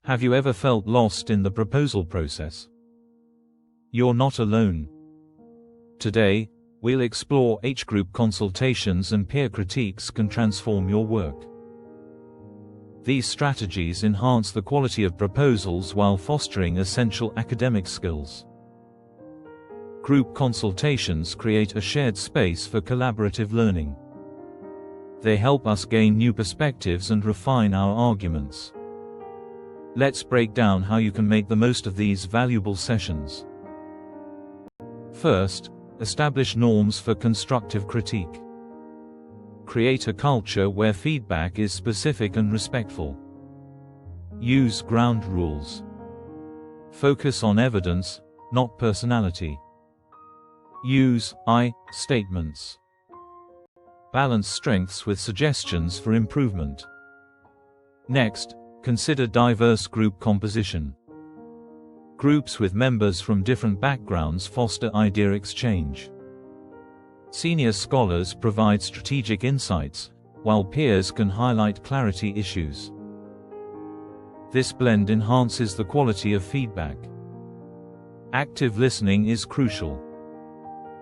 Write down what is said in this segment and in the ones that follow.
Have you ever felt lost in the proposal process? You're not alone. Today, we'll explore how group consultations and peer critiques can transform your work. These strategies enhance the quality of proposals while fostering essential academic skills. Group consultations create a shared space for collaborative learning. They help us gain new perspectives and refine our arguments. Let's break down how you can make the most of these valuable sessions. First, establish norms for constructive critique. Create a culture where feedback is specific and respectful. Use ground rules. Focus on evidence, not personality. Use I statements. Balance strengths with suggestions for improvement. Next, consider diverse group composition. Groups with members from different backgrounds foster idea exchange. Senior scholars provide strategic insights, while peers can highlight clarity issues. This blend enhances the quality of feedback. Active listening is crucial.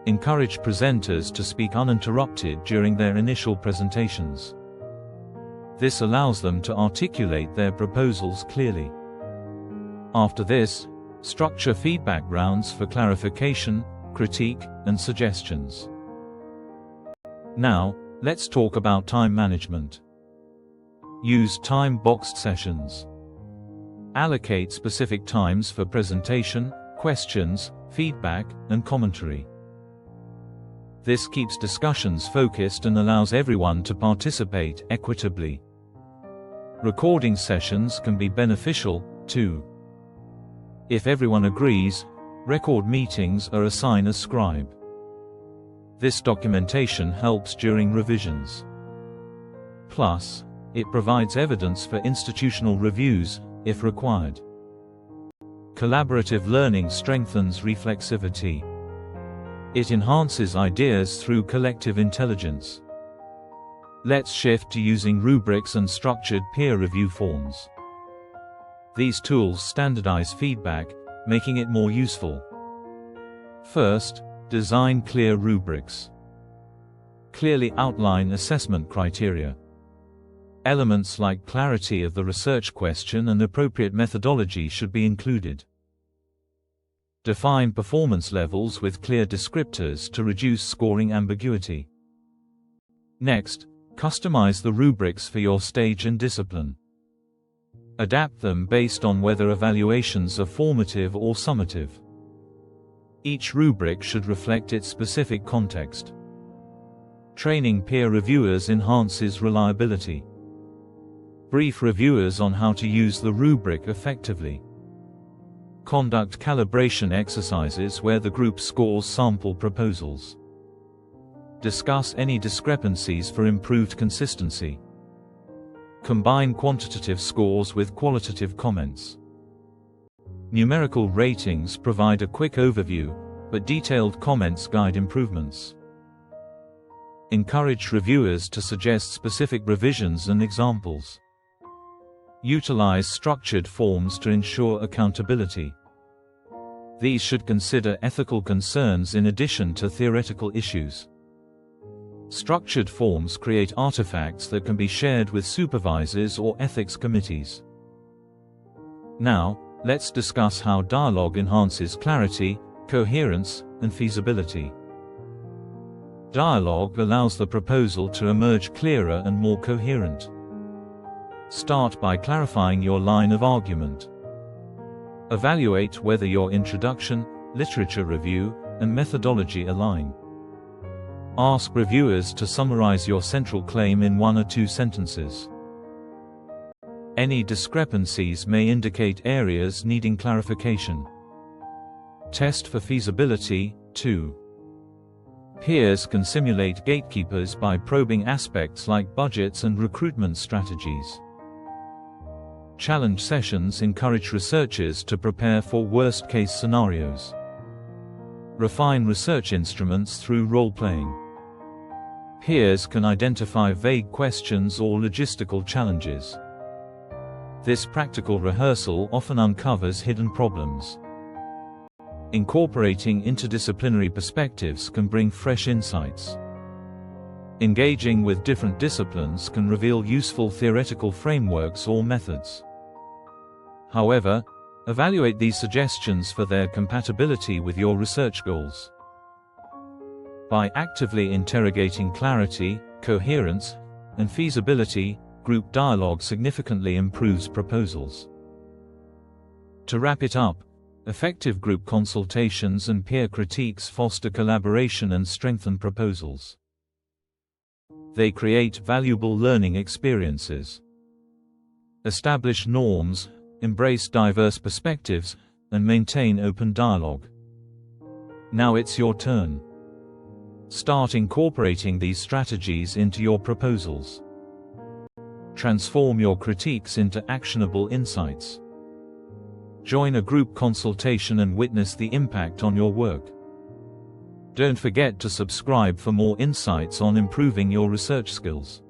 Encourage presenters to speak uninterrupted during their initial presentations. This allows them to articulate their proposals clearly. After this, structure feedback rounds for clarification, critique, and suggestions. Now, let's talk about time management. Use time-boxed sessions. Allocate specific times for presentation, questions, feedback, and commentary. This keeps discussions focused and allows everyone to participate equitably. Recording sessions can be beneficial, too. If everyone agrees, record meetings or assign a scribe. This documentation helps during revisions. Plus, it provides evidence for institutional reviews, if required. Collaborative learning strengthens reflexivity. It enhances ideas through collective intelligence. Let's shift to using rubrics and structured peer review forms. These tools standardize feedback, making it more useful. First, design clear rubrics. Clearly outline assessment criteria. Elements like clarity of the research question and appropriate methodology should be included. Define performance levels with clear descriptors to reduce scoring ambiguity. Next, customize the rubrics for your stage and discipline. Adapt them based on whether evaluations are formative or summative. Each rubric should reflect its specific context. Training peer reviewers enhances reliability. Brief reviewers on how to use the rubric effectively. Conduct calibration exercises where the group scores sample proposals. Discuss any discrepancies for improved consistency. Combine quantitative scores with qualitative comments. Numerical ratings provide a quick overview, but detailed comments guide improvements. Encourage reviewers to suggest specific revisions and examples. Utilize structured forms to ensure accountability. These should consider ethical concerns in addition to theoretical issues. Structured forms create artifacts that can be shared with supervisors or ethics committees. Now, let's discuss how dialogue enhances clarity, coherence, and feasibility. Dialogue allows the proposal to emerge clearer and more coherent. Start by clarifying your line of argument. Evaluate whether your introduction, literature review, and methodology align. Ask reviewers to summarize your central claim in 1 or 2 sentences. Any discrepancies may indicate areas needing clarification. Test for feasibility, too. Peers can simulate gatekeepers by probing aspects like budgets and recruitment strategies. Challenge sessions encourage researchers to prepare for worst-case scenarios. Refine research instruments through role-playing. Peers can identify vague questions or logistical challenges. This practical rehearsal often uncovers hidden problems. Incorporating interdisciplinary perspectives can bring fresh insights. Engaging with different disciplines can reveal useful theoretical frameworks or methods. However, evaluate these suggestions for their compatibility with your research goals. By actively interrogating clarity, coherence, and feasibility, group dialogue significantly improves proposals. To wrap it up, effective group consultations and peer critiques foster collaboration and strengthen proposals. They create valuable learning experiences, establish norms, embrace diverse perspectives, and maintain open dialogue. Now it's your turn. Start incorporating these strategies into your proposals. Transform your critiques into actionable insights. Join a group consultation and witness the impact on your work. Don't forget to subscribe for more insights on improving your research skills.